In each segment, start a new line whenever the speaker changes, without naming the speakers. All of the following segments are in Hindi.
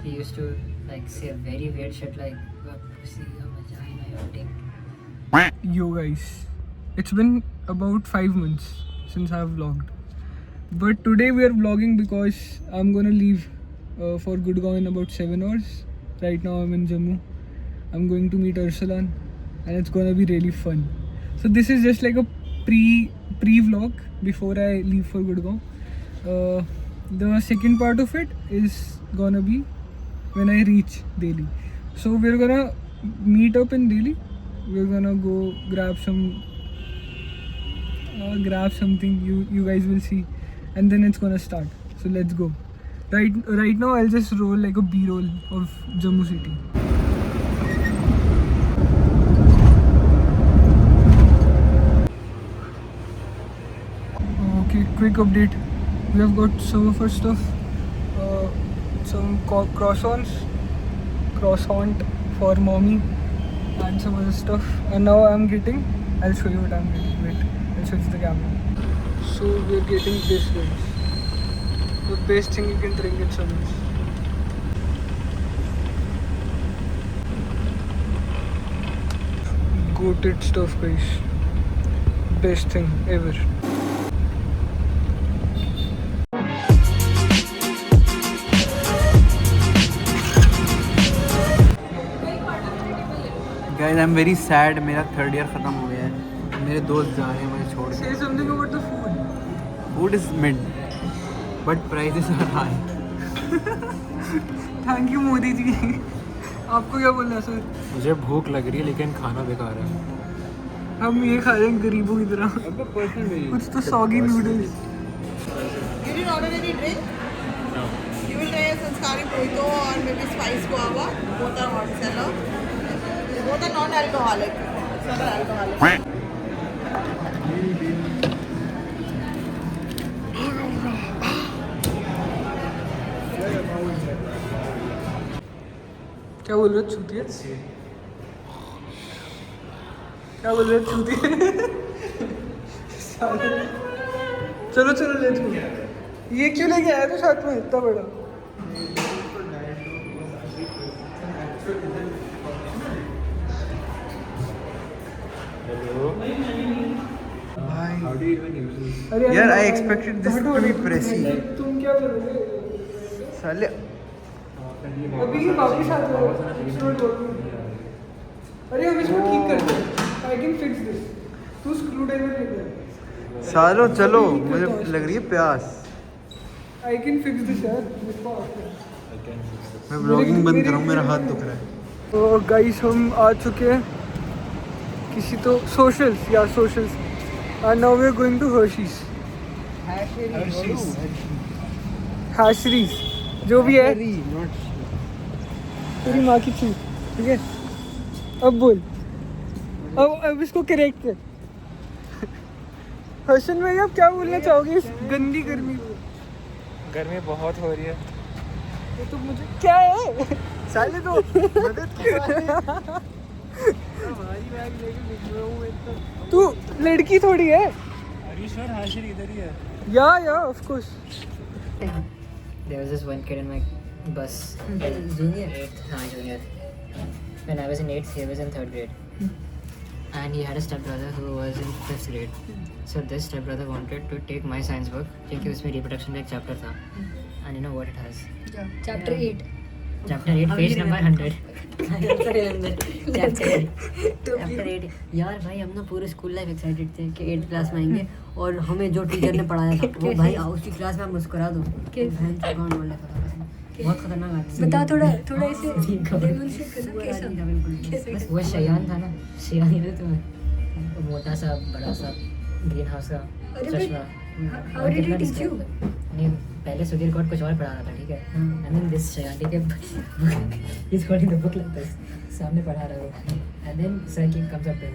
he used to like say very weird shit like your pussy, your vagina, your dick.
Yo guys, it's been about 5 months since I've vlogged, but today we are vlogging because I'm gonna leave for Gurgaon in about 7 hours. Right now I'm in Jammu. I'm going to meet Arsalan and it's gonna be really fun. So this is just like a pre-vlog before I leave for Gurgaon. The second part of it is gonna be when I reach Delhi. So we're gonna meet up in Delhi. We're gonna go grab something. You guys will see, and then it's gonna start. So let's go. Right now I'll just roll like a B-roll of Jammu city. Okay, quick update. We have got some of our stuff. Some croissant for mommy and some other stuff. And now I'm getting. I'll show you what I'm getting. Wait, I'll switch the camera. So we're getting this guys. The best thing you can drink in summers. Goated stuff guys. Best thing ever.
Guys, I'm very sad. मेरा थर्ड ईयर खत्म हो गया है. मेरे दोस्त जा रहे हैं मुझे छोड़ के.
Say something about the food.
Food is mid, but prices are high.
Thank you Modi ji. आपको क्या बोलना है सर?
मुझे भूख लग रही है लेकिन खाना बेकार है.
हम ये खा रहे हैं गरीबों की तरह. कुछ तो soggy noodles.
You didn't order any drink?
No.
You will try a Sanskari Mojito or maybe Spice Guava. Both are hot seller. Both are non-alcoholic. It's not an alcoholic.
क्या बोल रहे हो चूतिया? क्या बोल रहे हो चूतिया? चलो चलो लेट्स गो. ये क्यों लेके आया तो साथ में इतना बड़ा? अरे
Yaar, I expected this to be pressy.
तुम क्या करोगे?
साले
अभी ही वापस आ जाओ. अरे हम इसको ठीक करते हैं. I can fix this. तू स्क्रू ड्राइवर लेके आ.
सालों चलो, मुझे लग रही है प्यास.
आई कैन फिक्स दिस यार.
मैं व्लॉगिंग बंद कर रहा हूँ, मेरा हाथ दुख रहा है.
तो गाइस हम आ चुके हैं किसी तो socials and now we are going to Hershey's. Hershey's जो भी है. तेरी माँ की चीज. ठीक है, अब बोल. अब इसको करेक्ट कर. हर्षन भाई आप क्या बोलना चाहोगे इस गंदी गर्मी में?
गर्मी बहुत हो रही है.
ये तो मुझे क्या है साले तो मदद कर. तू लड़की थोड़ी है.
हरीश्वर हाशिर इधर ही है.
या of course.
There was this one kid in my bus. Junior. Junior. When I was in 8th, he was in 3rd grade. And he had a stepbrother who was in 5th grade. So this stepbrother wanted to take my science book क्योंकि उसमें reproduction का एक chapter था. And you know what it has?
Chapter 8.
Chapter 8, page number 100. Chapter 8.
यार भाई हम ना पूरे स्कूल लाइफ एक्साइटेड थे कि 8th क्लास में आएंगे और हमें जो टीचर ने पढ़ाया था वो भाई उसी क्लास में आप मुस्कुरा दो. बहन चौंकाने वाला था. बहुत खतरनाक आदमी.
बता थोड़ा ऐसे डेमोंस्ट्रेट करना कैसा.
वो शयान था ना. शयान ही था तुम्हें. मोटा सा बड़ा सा ग्रीन हाउस का चश्मा.
How did he teach you?
नहीं, पहले सुधीर गौड़ कुछ और पढ़ा रहा था. ठीक है, एंड देन दिस शयान ठीक है he is holding the book like this. सामने पढ़ा रहा है. एंड देन सर की कम्स अप टू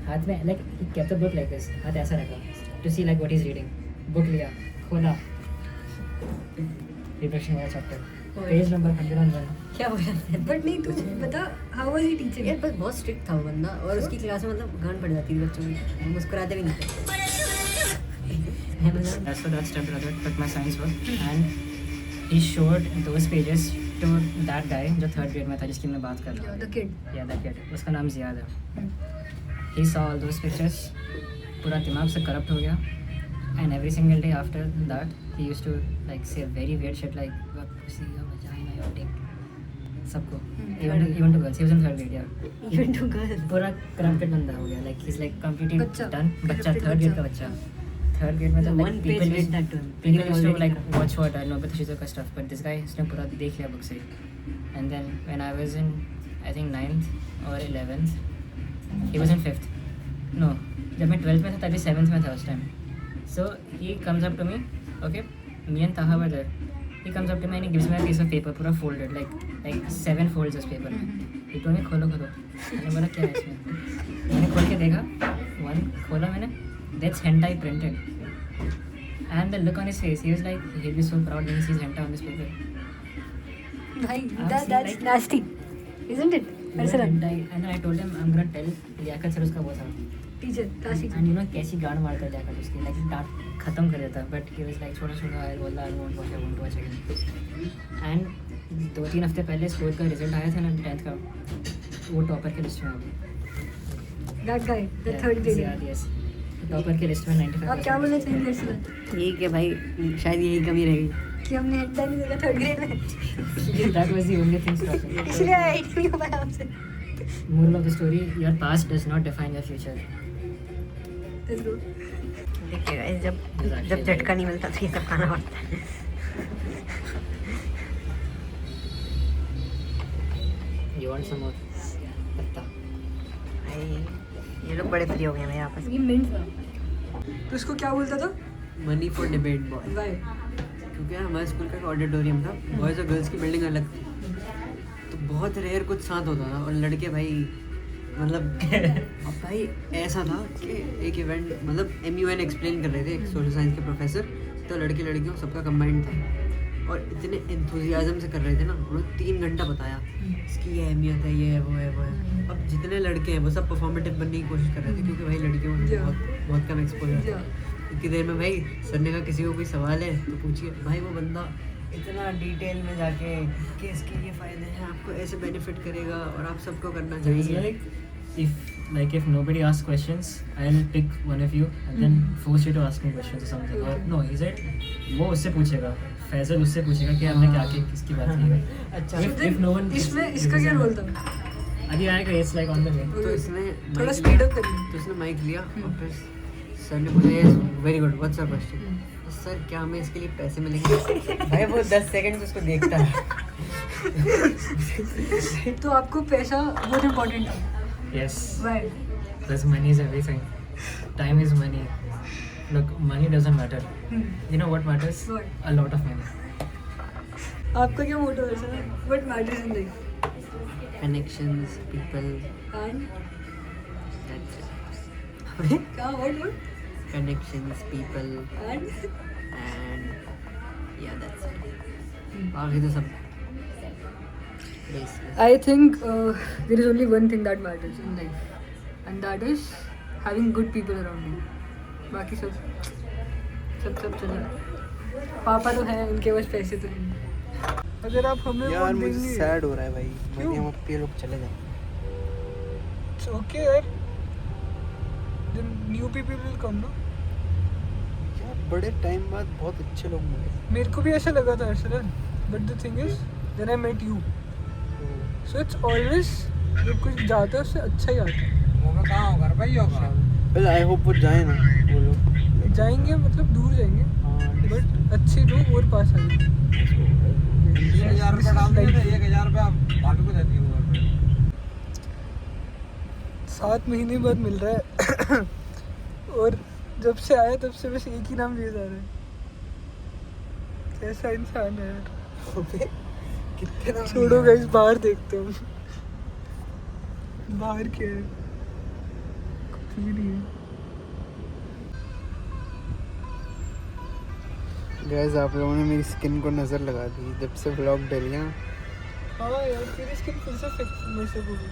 हाथ में like he kept the book like this. हाथ ऐसा रखा to see like what is reading. Book लिया, खोला, रिफ्लेक्शन वाला चैप्टर, पेज नंबर 101.
क्या बोला?
बट नहीं तू बता हाउ वाज ही टीचिंग?
यार बस बहुत स्ट्रिक्ट था वो बंदा और उसकी क्लास में मतलब गांड पड़ जाती थी बच्चों की. मुस्कुराते भी नहीं थे.
As for that stepbrother took my science book and he showed those pages to that guy जो थर्ड ग्रेड में था जिसकी मैं बात कर रहा हूँ.
The kid.
Yeah, that kid. उसका नाम जियाद है. He saw all those pictures. पूरा दिमाग से corrupt हो गया. And every single day after that, he used to like say very weird shit like your pussy, your vagina, your dick. सबको. Even to girls. He was in third grade. Yeah.
Even to girls.
पूरा corrupted बंदा हो गया. Like he's like completely
बच्चा.
done. बच्चा third grade का बच्चा. Third grade में तो like
One page read that to him.
people used to like watch what I know but she's का stuff. But this guy उसने पूरा देख लिया book से. And then when I was in I think 9th or 11th, he was in 5th. No, जब मैं 12th में था तभी 7th में था उस time. So he comes up to me, okay, me and Taha were there. He comes up to me and he gives me a piece of paper, पूरा folded, like 7 folds of paper. He told me खोलो. मैंने बोला क्या है इसमें? मैंने खोल के देखा, खोला मैंने, that's hentai printed. And the look on his face, he was like, he'll be so proud when he sees hentai on this paper.
Bhai,
I'm
that's
like-
nasty, isn't it? Arsalan,
Hentai. And then I told him I'm gonna tell Liaquat sir उसका वो था.
teacher, class teacher.
And you know कैसी गांड मारता है लियाकत उसकी, like डांट खत्म कर देता. But he was like छोड़ो I won't watch again. And 2-3 हफ्ते पहले स्कूल का रिजल्ट आया था ना 10th का, वो टॉपर के लिस्ट में आ गया.
That guy, the third grade.
Yes. Topper के लिस्ट में 95.
आप क्या बोलना चाहेंगे अर्सलन?
ठीक है भाई, शायद यही कमी रहेगी.
कि हमने हेडलाइन नहीं देखा थर्ड ग्रेड में,
That was the only thing stopping.
इसलिए आईडी नहीं हो पाया आपसे.
Moral of the story: your past does not define your future.
Let's go.
देखिए guys, जब झटका नहीं मिलता तो ये सब खाना पड़ता है.
You want some more? पत्ता.
भाई ये लोग बड़े फ्री हो गए भाई आपस
ये मिंट था.
तो इसको क्या बोलता था?
Money for debate boy.
Why?
क्योंकि हमारे स्कूल का एक ऑडिटोरियम था, बॉयज़ और गर्ल्स की बिल्डिंग अलग थी, तो बहुत रेयर कुछ साथ होता था. और लड़के भाई मतलब अब भाई ऐसा था कि एक इवेंट मतलब MUN एक्सप्लेन कर रहे थे, एक सोशल साइंस के प्रोफेसर, तो लड़के लड़कियों सबका कंबाइंड था और इतने एंथुजियाज्म से कर रहे थे ना, उन्होंने 3 घंटा बताया इसकी ये अहमियत है, ये है वो है वो है. अब जितने लड़के हैं वो सब परफॉर्मेटिव बनने की कोशिश कर रहे थे क्योंकि भाई लड़कियों में बहुत कम एक्सपोजर था. इतनी देर में भाई सर ने कहा किसी को कोई सवाल है तो पूछिए. भाई वो बंदा इतना डिटेल में जाके कि इसके ये फ़ायदे हैं, आपको ऐसे बेनिफिट करेगा और आप सबको करना
So it's
चाहिए.
like if nobody asks questions, I'll pick one of you and then force you to ask me questions or something. Or no, he said वो उससे पूछेगा, फैजल उससे पूछेगा कि हमने क्या किसकी बात की है.
अच्छा
If no one
इसमें इसका क्या रोल था?
अभी आएगा, it's like on the way.
तो इसने
थोड़ा
mic
स्पीड
लिया,
अप करिए.
तो इसने माइक लिया और फिर सर ने पूछा very good what's your question. Sir क्या हमें इसके लिए पैसे मिलेंगे? भाई वो 10 सेकंड उसको देखता है.
तो आपको पैसा बहुत इम्पोर्टेंट था.
Yes.
Why?
Because money is everything. Time is money. Look, money doesn't matter. You know what matters?
What?
A lot of money.
आपका क्या मोटो है sir? What matters in life?
Connections people
And
that's
क्या what?
Connections people
And
and या दैट्स बाकी तो सब baseless.
I think there is only one thing that matters in life, and that is having good people around you. बाकी सब चला. पापा तो है, उनके पास पैसे तो नहीं.
अगर आप हमें
यार
वोट
मुझे
देंगे
सैड हो रहा है भाई.
क्यों?
मैं हम पे लोग चले जाए.
it's okay यार. Then new people will come no?
यार बड़े टाइम बाद बहुत अच्छे लोग मिले.
मेरे को भी ऐसा लगा था Arsalan. But the thing is, then I met you. So it's always जब कुछ जाता है उससे अच्छा ही आता है.
वेल आई होप वो जाए ना वो लोग.
जाएंगे मतलब दूर जाएंगे,
हाँ,
बट अच्छे लोग और पास आएंगे.
1000 रुपये डाल दिए थे, 1000 रुपये भाभी को देती है वो.
7 महीने बाद मिल रहा है और जब से आया तब से बस एक ही नाम लिए जा रहा है. कैसा इंसान है यार. छोड़ो गाइस, बाहर देखते हो. बाहर क्या है? कुछ भी नहीं है.
गाइस आप लोगों ने मेरी स्किन को नज़र लगा दी जब से व्लॉग डलिया.
हाँ यार, तेरी स्किन फिर से फिक्स में से हो गई.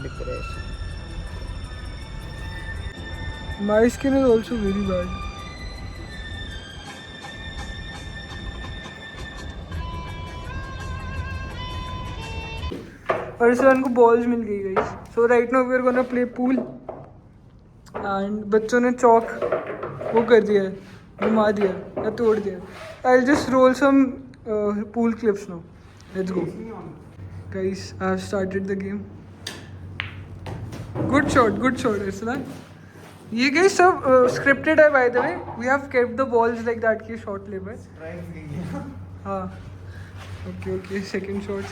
Depression.
My skin is also very bad. Arsalan को बॉल्स मिल गई guys. So right now we are gonna play pool. And बच्चों ने चौक वो कर दिया है, घुमा दिया या तोड़ दिया. I will just roll some pool clips now. Let's go guys. I have started the game. Good shot Arsalan. ये गाइस सब स्क्रिप्टेड है by the way. We have kept the balls like that की शॉट ले बाय. हाँ okay second shot.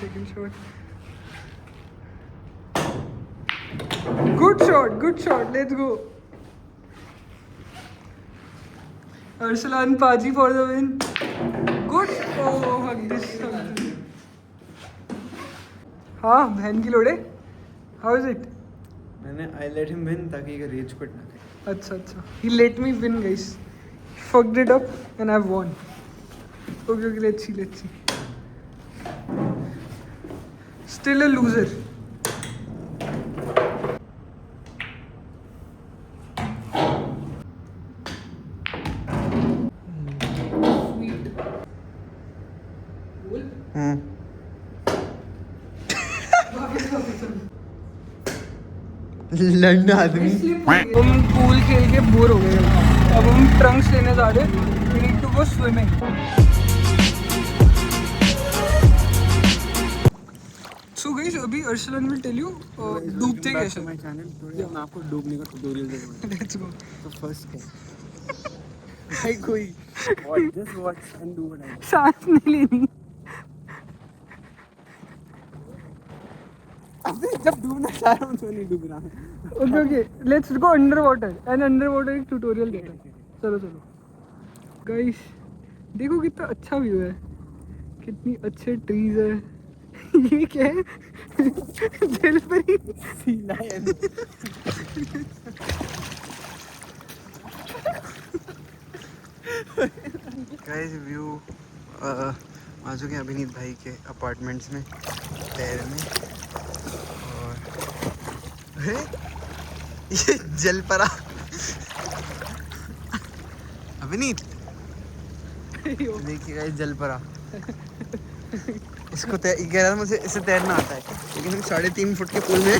Good shot. Let's go. Arsalan पाजी for the win. Good. Oh hug this. हाँ बहन की लोड़े. How is it?
मैंने आई लेट हिम विन ताकि ये रेज क्विट ना करे.
अच्छा. He let me win guys. Fucked it up and I've won. Okay, let's see. Still a loser.
लड़ना आदमी.
हम पूल खेल के बोर हो गए. अब हम ट्रंक्स लेने जा रहे हैं. We need to go swimming. So guys, अभी अर्सलान will tell you डूबते कैसे.
मैं आपको डूबने का ट्यूटोरियल दूंगा.
Let's go.
तो फर्स्ट है कोई just watch and do what I do.
सांस नहीं लेनी.
अबे जब डूबना चाह रहा हूँ तो नहीं डूब रहा.
Okay. Let's go underwater. And underwater एक ट्यूटोरियल देता है. चलो गाइस देखो कितना अच्छा व्यू है. कितनी अच्छे ट्रीज है. ये क्या है? जलपरी.
सीना है. गाइस व्यू आ चुके हैं अभिनीत भाई के अपार्टमेंट्स में तैरने. और ये जलपरा अभिनीत देखिएगा ये जलपरा. इसको कह रहा था मुझे इसे तैरना आता है लेकिन 3.5 फुट के पूल में